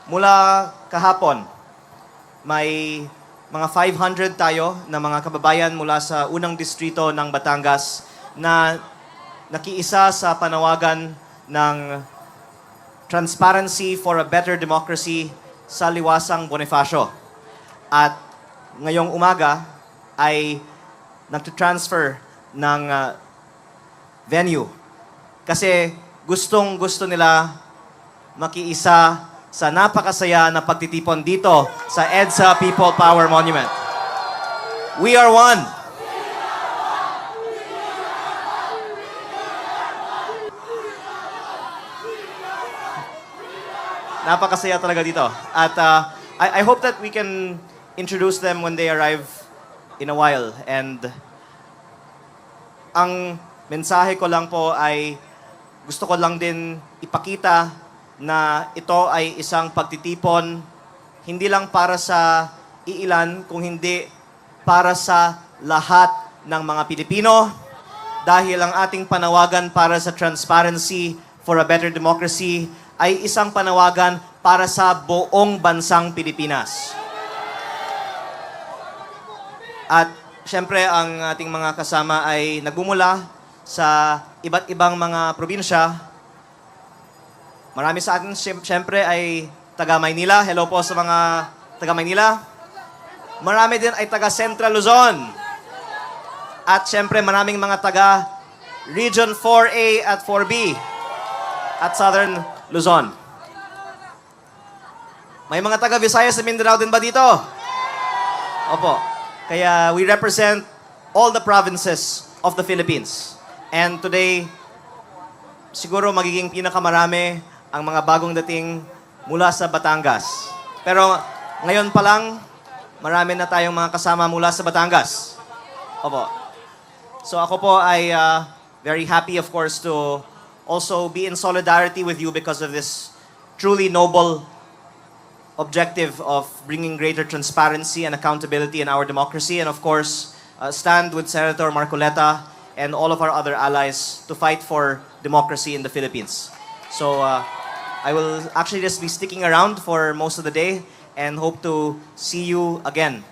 Mula kahapon, may mga 500 tayo na mga kababayan mula sa unang distrito ng Batangas na nakiisa sa panawagan ng Transparency for a Better Democracy sa Liwasang Bonifacio. At ngayong umaga ay nagtutransfer ng venue kasi gustong-gusto nila makiisa sa napakasaya na pagtitipon dito sa EDSA People Power Monument. We are one. Napakasaya talaga dito. At I hope that we can introduce them when they arrive in a while. And ang mensahe ko lang po ay gusto ko lang din ipakita na ito ay isang pagtitipon hindi lang para sa iilan, kung hindi para sa lahat ng mga Pilipino, dahil ang ating panawagan para sa transparency for a better democracy ay isang panawagan para sa buong bansang Pilipinas. At syempre ang ating mga kasama ay nagmumula sa iba't ibang mga probinsya. Marami sa atin syempre ay taga Maynila. Hello po sa mga taga Maynila. Marami din ay taga Central Luzon. At syempre maraming mga taga Region 4A at 4B at Southern Luzon. May mga taga Visayas sa Mindanao din ba dito? Opo. Kaya we represent all the provinces of the Philippines. And today, siguro magiging pinakamarami ang mga bagong dating mula sa Batangas. Pero ngayon pa lang, marami na tayong mga kasama mula sa Batangas. Opo. So ako po ay very happy, of course, to also be in solidarity with you because of this truly noble objective of bringing greater transparency and accountability in our democracy. And of course, stand with Senator Marcoleta and all of our other allies to fight for democracy in the Philippines. So I will actually just be sticking around for most of the day and hope to see you again.